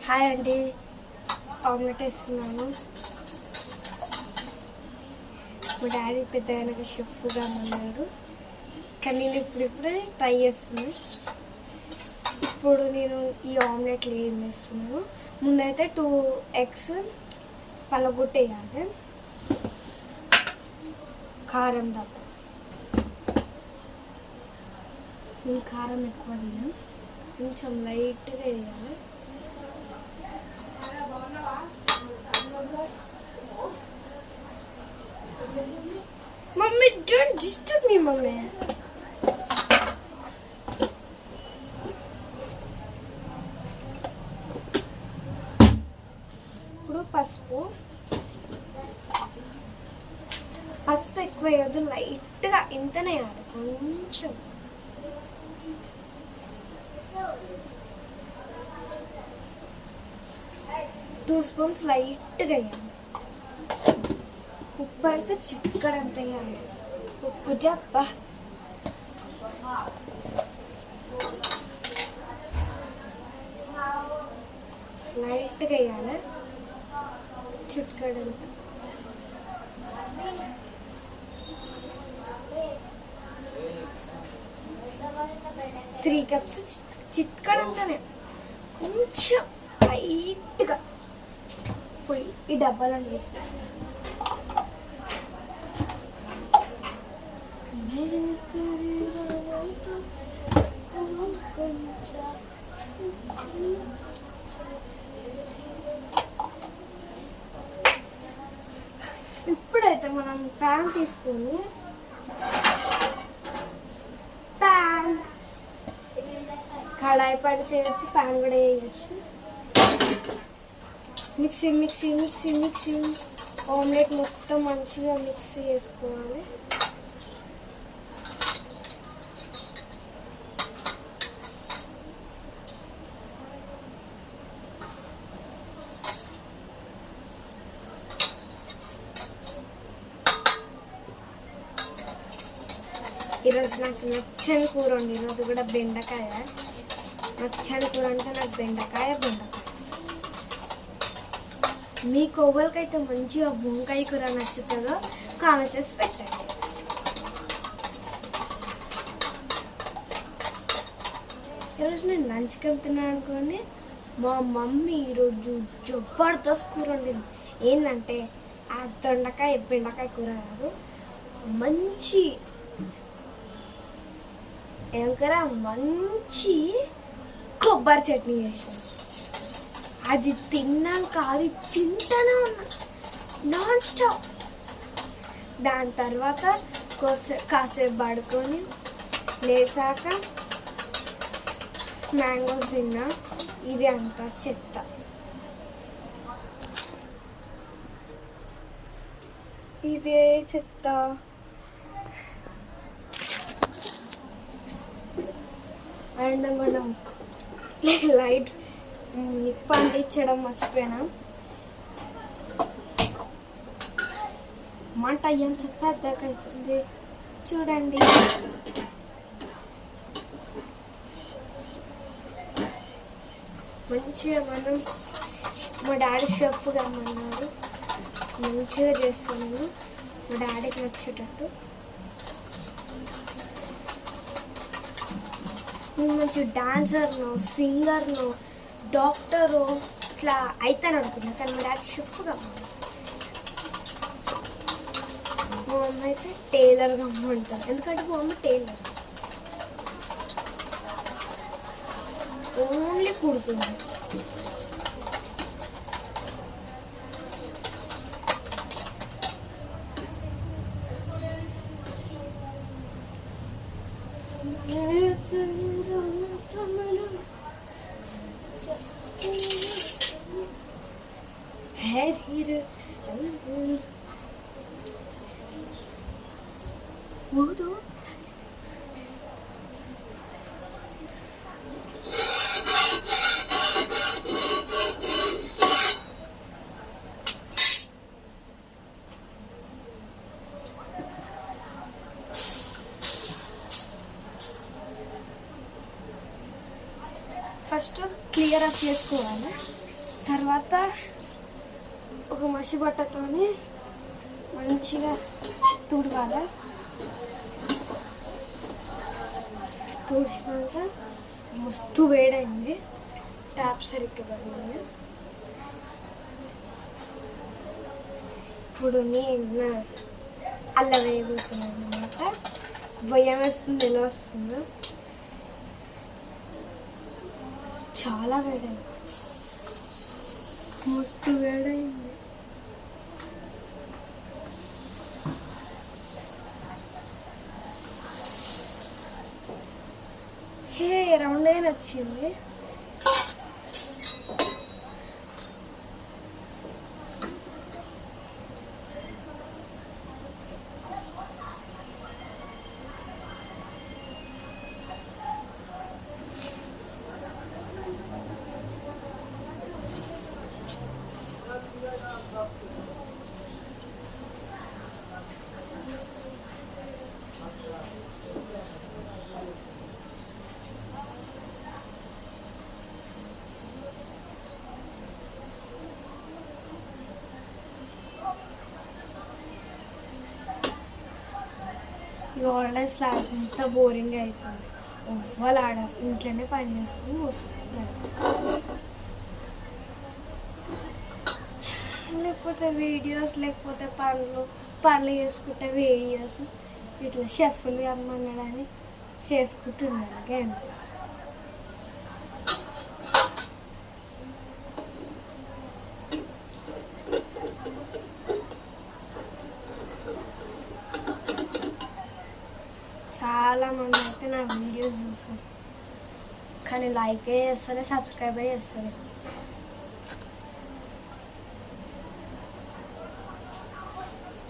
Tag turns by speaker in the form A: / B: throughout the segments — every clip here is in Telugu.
A: హాయ్ అండి, ఆమ్లెట్ వేస్తున్నాను. మా డాడీ పెద్ద అయినాక షెఫ్గా అన్నాడు, కానీ నేను ఇప్పుడిప్పుడే ట్రై చేస్తున్నాను. ఇప్పుడు నేను ఈ ఆమ్లెట్లు ఏం వేస్తున్నాను, ముందైతే 2 eggs పలగొట్టేయాలి. కారం డబ్బా, నేను కారం ఎక్కువ తిన్నా, కొంచెం లైట్గా వేయాలి. Mummy don't disturb me mummy. ఇప్పుడు పసుపు ఎక్కువ వేయద్దు, లైట్గా ఇంతనే వేయాలి. కొంచెం 2 spoons లైట్గా వేయాలి. ఉప్పు అయితే చిక్కడంత వేయాలి. ఉప్పు జప్ప లైట్గా వేయాలి, చిక్కడంత. 3 cups చిక్కడంతనే, కొంచెం లైట్గా పోయి ఈ డబ్బాలను పెట్టేసి ఇప్పుడైతే మనం ప్యాన్ తీసుకొని కడాయి పడి చేయొచ్చు, ప్యాన్ కూడా వేయచ్చు. మిక్సీ ఆమ్లెట్ మొత్తం మంచిగా మిక్స్ చేసుకోవాలి. ఈరోజు నాకు నచ్చని కూర వండిన, అది కూడా బెండకాయ. నచ్చని కూర అంటే నాకు బెండకాయ. మీకు ఎవరికైతే మంచిగా వంకాయ కూర నచ్చుతుందో కామెంట్ చేసి పెట్టండి. ఈరోజు నేను లంచ్కి వెళ్తున్నాను అనుకోని మా మమ్మీ ఈరోజు జబర్దస్త్ కూర వండింది. ఏంటంటే ఆ బెండకాయ కూర కాదు, మంచి కొబ్బరి చట్నీ చేసాను. అది తిన్నాక అది తింటానే ఉన్నా నాన్ స్టాప్. దాని తర్వాత కాసేపు పడుకొని లేసాక మ్యాంగోస్ తిన్నా. ఇది అంతా చెత్త. ఇదే చెత్త. అండ్ మనం లైట్ నిప్పు అంటించడం మర్చిపోయినా. మంట ఎంత పెద్దగా అవుతుంది చూడండి. మంచిగా మనం మా డాడీ షెఫ్గా అమ్మన్నారు, మంచిగా చేస్తున్నాను మా డాడీకి నచ్చేటట్టు. నేను మంచి డాన్సర్ను, సింగర్ను, డాక్టరు ఇట్లా అవుతాను అనుకున్నా, కానీ మా డాడీ షెఫ్గా అమ్మాను. మా అమ్మ అయితే టైలర్గా అమ్మంటారు, ఎందుకంటే మా అమ్మ టైలర్, ఓన్లీ కుడుతుంది. ఫస్ట్ క్లియర్ అప్ చేసుకోవాలి. తర్వాత ఒక మసి బట్టతోని మంచిగా తుడవాలి. తుడిచినాక మస్తు వేడైంది, ట్యాప్ సరిగ్గా పడింది. ఇప్పుడు నేను అల్లం వేయబోతున్నాను అనమాట. భయం వేస్తుంది, ఎలా వస్తుందో. చాలా వేడైంది, మస్తు వేడైంది. హే రౌండ్ అయిన వచ్చింది. ఈ హాలిడేస్ ఎంత బోరింగ్ అవుతుంది. ఎవ్వరు ఆడ ఇంట్లోనే పని చేసుకుని కూర్చుంటారు. లేకపోతే వీడియోస్, లేకపోతే పనులు చేసుకుంటే వీడియోస్, ఇట్లా షెఫ్లు అమ్మన్నాడని చేసుకుంటున్నాను అంతే. చాలామంది అయితే నా వీడియోస్ చూస్తారు, కానీ లైక్ చేస్తారు, సబ్స్క్రైబ్ చేస్తారు.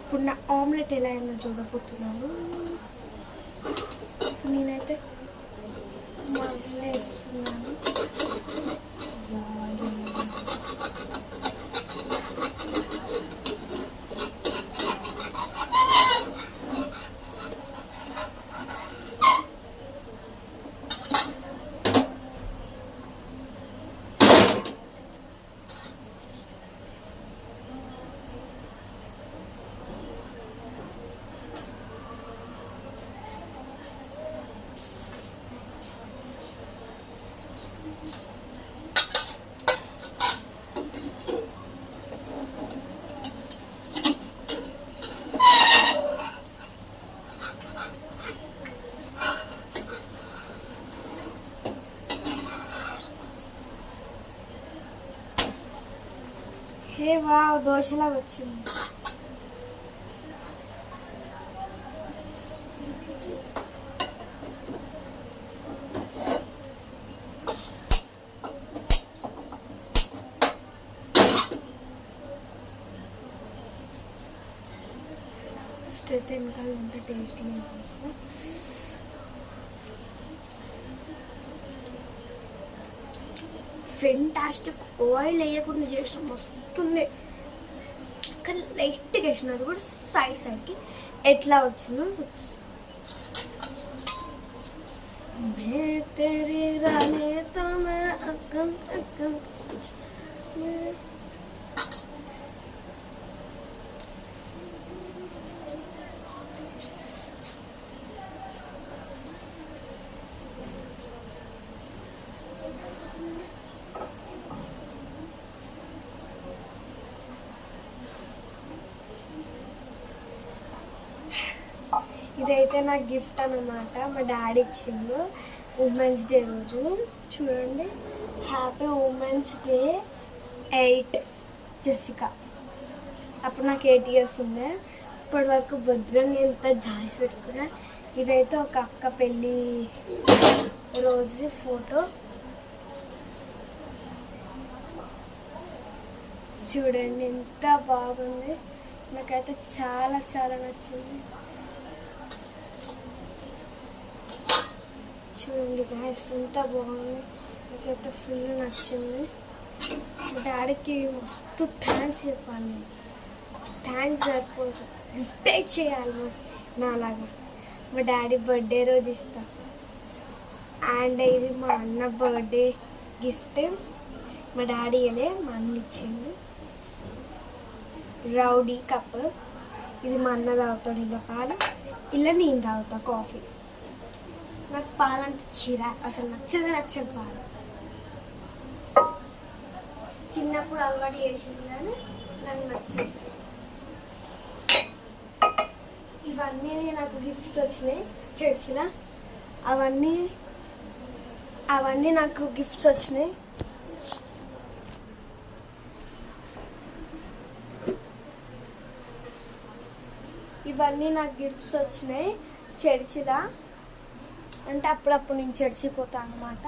A: ఇప్పుడు నా ఆమ్లెట్ ఎలా అయిందో చూడబోతున్నాను. నేనైతే వేస్తున్నాను. హే వా, దోశలాగా వచ్చింది. ఫస్ట్ అయితే ఇంకా ఎంత టేస్టీగా చూస్తా. ఫెంటాస్టిక్. ఆయిల్ వేయకుండా చేసిన మస్తుంది, కానీ లైట్గా వేసిన, అది కూడా సైడ్కి ఎట్లా వచ్చిందో చూపిస్తాను. ఇదైతే నా గిఫ్ట్ అన్నమాట, మా డాడీ ఇచ్చిండు ఉమెన్స్ డే రోజు. చూడండి, హ్యాపీ ఉమెన్స్ డే 8 జెసికా. అప్పుడు నాకు 8 years ఉండే. ఇప్పటి వరకు భద్రంగా ఎంత దాచి పెట్టుకున్నా. ఇదైతే ఒక అక్క పెళ్ళి రోజు ఫోటో. చూడండి ఎంత బాగుంది, నాకైతే చాలా చాలా నచ్చింది. చూడండి గాయస్ ఎంత బాగుంది, నాకైతే ఫుల్ నచ్చింది. మా డాడీకి మస్తు థ్యాంక్స్ చెప్పాలి. థ్యాంక్స్ సరిపోదు, గిఫ్ట్ చేయాలి నాలాగా. మా డాడీ బర్త్డే రోజు ఇస్తా. అండ్ ఇది మా అన్న బర్త్డే గిఫ్ట్. మా డాడీ అనే మా అన్న ఇచ్చిండు. రౌడీ కప్, ఇది మా అన్న తాగుతాడు ఇలా పాలు, ఇలా నేను తాగుతా కాఫీ. నాకు పాలంటే అసలు నచ్చదు పాలు. చిన్నప్పుడు అలవాటు చేసింది కానీ నాకు నచ్చదు. ఇవన్నీ నాకు గిఫ్ట్స్ వచ్చినాయి చర్చిలో, అవన్నీ నాకు గిఫ్ట్స్ వచ్చినాయి. ఇవన్నీ నాకు గిఫ్ట్స్ వచ్చినాయి చర్చిలో, అంటే అప్పుడప్పుడు నేను చర్చికి పోతాను అన్నమాట.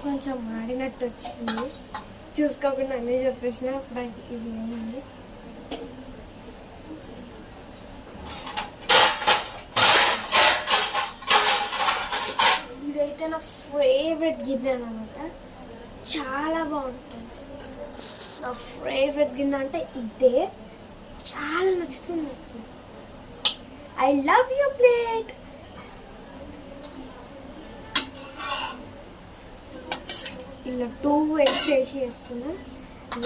A: కొంచెం మాడినట్టు వచ్చింది, చూసుకోకుండా అన్నీ చెప్పేసిన. అప్పుడు ఇది ఏముంది, ఇదైతే నా ఫేవరెట్ గిన్నె అన్నమాట. చాలా బాగుంటుంది. నా ఫేవరెట్ గిన్నె అంటే ఇదే, చాలా నచ్చుతుంది. I love you plate. ఇలా 2 eggs వేసి వేస్తున్నా.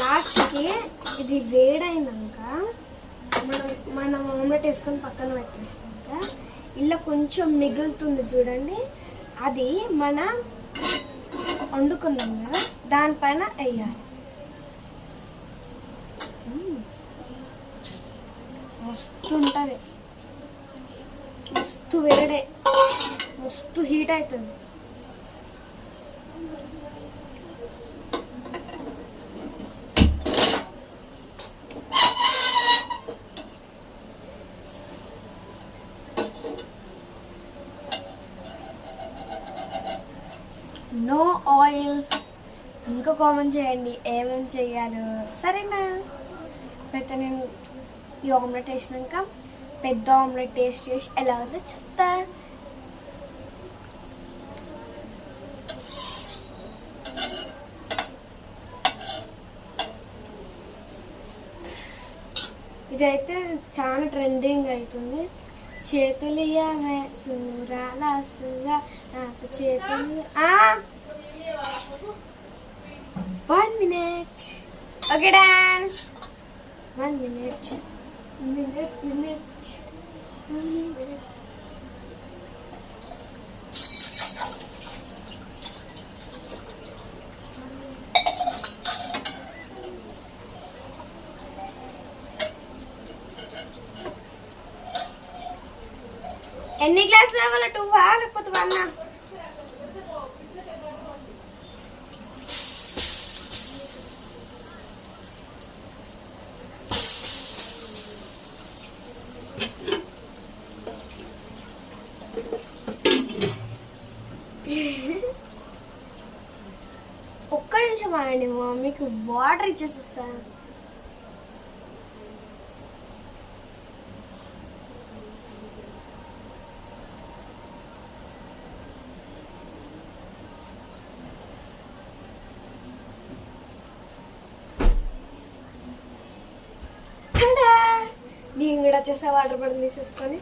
A: లాస్ట్కి ఇది వేడైనాక మనం ఆమ్లెట్ వేసుకొని పక్కన పెట్టేసుకున్నాక ఇలా కొంచెం మిగులుతుంది చూడండి, అది మనం వండుకున్నాం కదా దానిపైన వేయాలి. మస్తు ఉంటుంది, మస్తు వేడే, మస్తు హీట్ అవుతుంది. No oil. ఇంకా కామెంట్ చేయండి ఏమేమి చేయాలో, సరేనా? అయితే నేను ఈ ఆమ్లెట్ వేసినాక పెద్ద ఆమ్లెట్ టేస్ట్ చేసి ఎలా ఉందో చెప్తా. ఇదైతే చాలా ట్రెండింగ్ అవుతుంది. చేతులు ఇయ్యవే సూరాలాసుగా నాకు చేతులు. 1 minute. Okay dance. 1 minute. ఎన్ని గ్లాసులు కావాలా? 2 లేకపోతే 1? ఒక్క నిమిషం ఆగండి, మీకు వాటర్ ఇచ్చేస్తాను. నేను కూడా వచ్చేసా వాటర్ బాటిల్ తీసేసుకొని.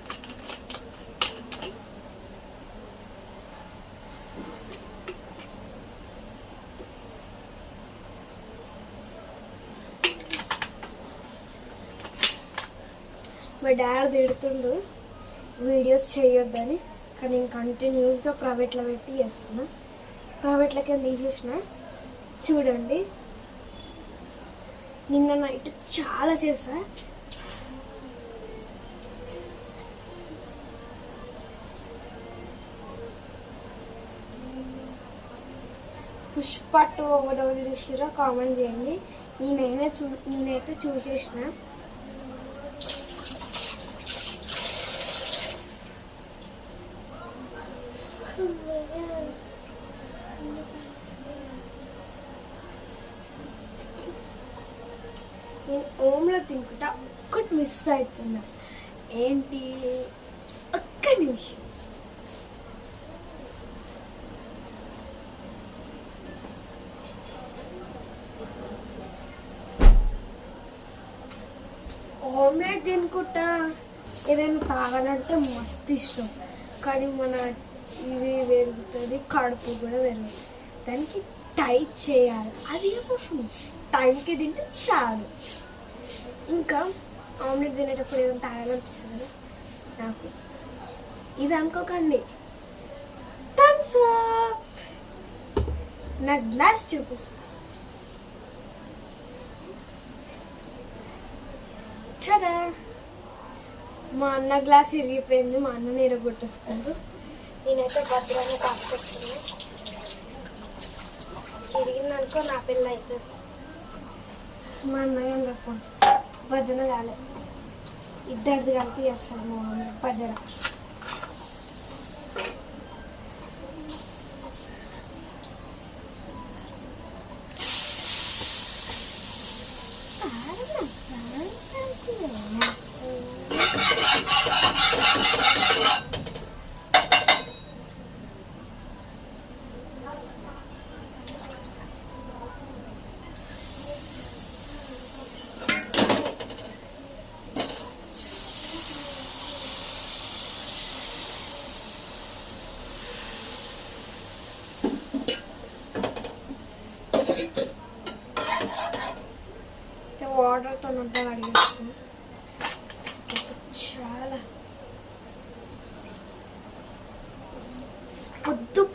A: మా డాడీ తిడుతుండు వీడియోస్ చేయొద్దని, కానీ నేను కంటిన్యూస్గా ప్రైవేట్లో పెట్టి చేస్తున్నా. ప్రైవేట్లోకి తీసేసిన చూడండి. నిన్న నైట్ చాలా చేసా. పుష్ప 2 ఒకటి చూసిరా కామెంట్ చేయండి. నేనైతే చూసేసిన. నేను ఓమ్లో తినుకుంటా ఒక్కటి మిస్ అవుతున్నా. ఏంటి? ఒక్క నిమిషం. ఆమ్లెట్ తినుకుంటా ఏదైనా తాగాలంటే మస్తు ఇష్టం. కానీ మన ఇది పెరుగుతుంది, కడుపు కూడా పెరుగుతుంది. దానికి టైట్ చేయాలి, అది కోసం టైంకి తింటే చాలు. ఇంకా ఆమ్లెట్ తినేటప్పుడు ఏదైనా తాగాలనిపిస్తుంది కదా నాకు. ఇది అనుకోకండి, థమ్స్ అప్. నా గ్లాస్ చూపిస్తాను. చదా, మా అన్న గ్లాస్ ఇరిగిపోయింది, మా అన్న ఇరగొట్టేసుకుంటూ. నేనైతే భద్రంగా కాసుకొచ్చుకున్నా. ఇరిగిందనుకో నా పిల్ల అవుతుంది. మా అన్నయ్య అనుకోండి భజన కాలే, ఇద్దరిది కలిపి చేస్తాను మా అన్న భజన. వాటర్తో అంతా అడిగేస్తుంది. చాలా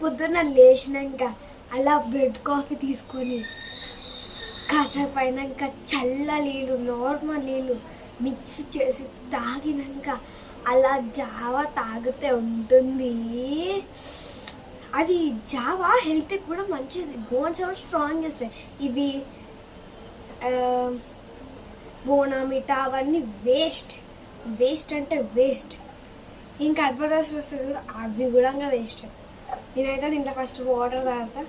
A: పొద్దున లేచినాక అలా బెడ్ కాఫీ తీసుకొని కాసేపు అయినాక చల్ల నీళ్ళు, నార్మల్ నీళ్ళు మిక్స్ చేసి తాగినాక అలా జావా తాగితే ఉంటుంది. అది జావా హెల్త్కి కూడా మంచిది, బోన్స్ కూడా స్ట్రాంగ్ చేస్తాయి. ఇవి బోనామిటా అవన్నీ వేస్ట్ అంటే వేస్ట్. ఇంకా అడ్వర్టైజ్ వస్తుంది కూడా, అవి కూడా వేస్ట్. నేనైతే దీంట్లో ఫస్ట్ వాటర్ తాగుతా.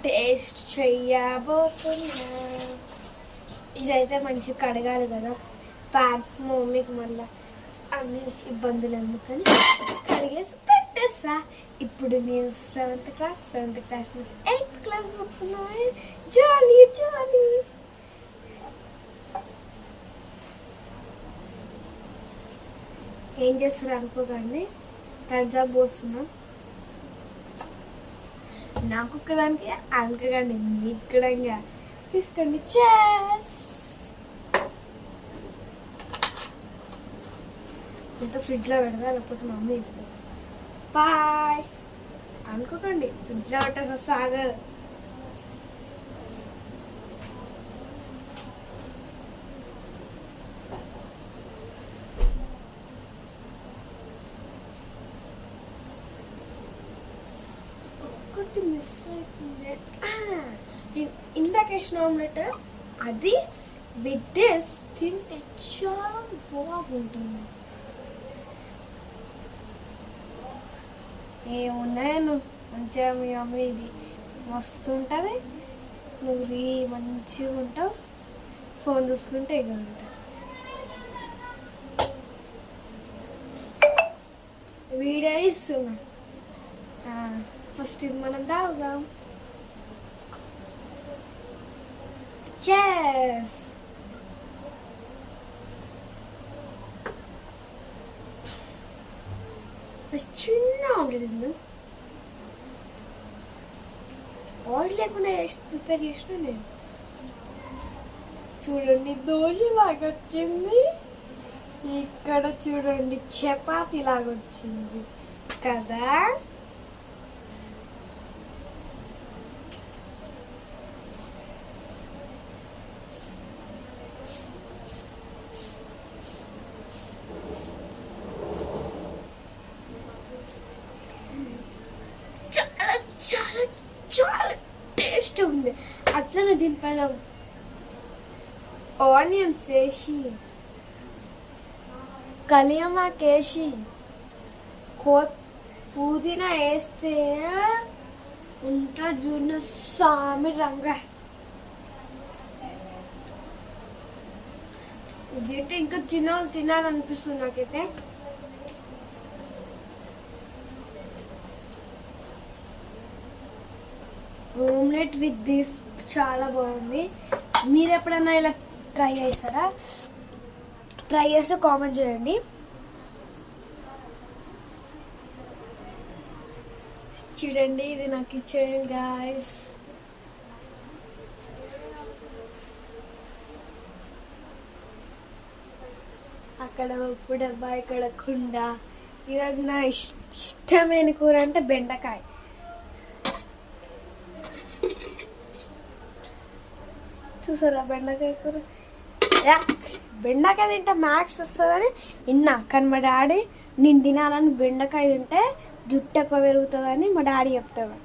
A: టేస్ట్ చెయ్యబోతున్నా. ఇదైతే మంచిగా కడగాలి కదా ప్యాన్. మా మమ్మీకి మళ్ళీ అన్ని ఇబ్బందులు ఎందుకని కడిగేసి పెట్టేస్తా. ఇప్పుడు నేను 7th క్లాస్ నుంచి 8th క్లాస్ వస్తున్నాయి. జాలీ జాలీ. ఏం చేస్తున్నారు అనుకోకండి, థమ్స్ అప్ పోస్తున్నా. నాకు ఒక్కదానికి అనుకోకండి, మీకు కూడా తీసుకోండి. చెస్ ఇంత ఫ్రిడ్జ్లో పెడతా, లేకపోతే మమ్మీ ఇంటి బాయ్ అనుకోకండి. ఫ్రిడ్జ్లో పెట్టేసి వస్తే ఆగదు. ఒకటి మిస్ అవుతుంది. ఇందాక వేసిన ఆమ్లెట్ అది విత్ దిస్ తింటే చాలా బాగుంటుంది. ఏమున్నాయను మంచిగా మీ అమ్మ ఇది మస్తు ఉంటుంది. నువ్వు మంచిగా ఉంటావు, ఫోన్ చూసుకుంటే ఇక ఉంటావు. వీడియో ఇస్తున్నా. ఫస్ట్ ఇది మనం తాగుదాం. చెస్. చిన్న ఆమ్లెట్ ఉంది, ఆయిల్ లేకుండా ప్రిపేర్ చేసిన నేను. చూడండి దోశ లాగా వచ్చింది, ఇక్కడ చూడండి చపాతీ లాగా వచ్చింది కదా. చాలా చాలా టేస్ట్ ఉంది. అట్లనే దీనిపైన ఆనియన్స్ వేసి, కలియమాకు వేసి పుదీనా వేస్తే ఉంటుంది చూడ సామి రంగ. ఇదైతే ఇంకా తినాలనిపిస్తుంది నాకైతే. ఆమ్లెట్ విత్ దిస్ చాలా బాగుంది. మీరు ఎప్పుడైనా ఇలా ట్రై చేస్తారా? ట్రై చేస్తే కామెంట్ చేయండి. చూడండి, ఇది నా కిచెన్ గాయ్స్. అక్కడ ఉప్పు డబ్బా, ఇక్కడ కుండ. ఈరోజు నా ఇష్టమైన కూర అంటే బెండకాయ. చూసారా బెండకాయ కూర? బెండకాయ తింటే మ్యాక్స్ వస్తుందని విన్నా, కానీ మా డాడీ నేను తినాలని బెండకాయ తింటే జుట్టు ఎక్కువ పెరుగుతుందని మా డాడీ చెప్తాడు.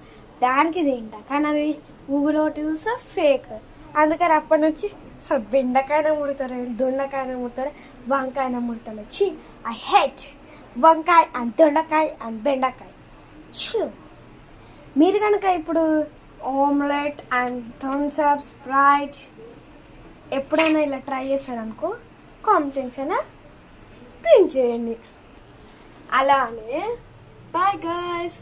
A: దానికి తింటా, కానీ అది గూగుల్లో చూస్తే ఫేక్. అందుకని అప్పటి నుంచి అసలు బెండకాయనే ముడతారు, దొండకాయనే ముడతారు, వంకాయనే ముడతారు. ఛీ, I hate vankaya and dondakaya and bendakaya. మీరు కనుక ఇప్పుడు omelette and Thums Up, Sprite ఎప్పుడైనా ఇలా ట్రై చేస్తారనుకో, కామెంట్స్ అయినా ప్రింట్ చేయండి. అలానే బాయ్ గాయ్స్.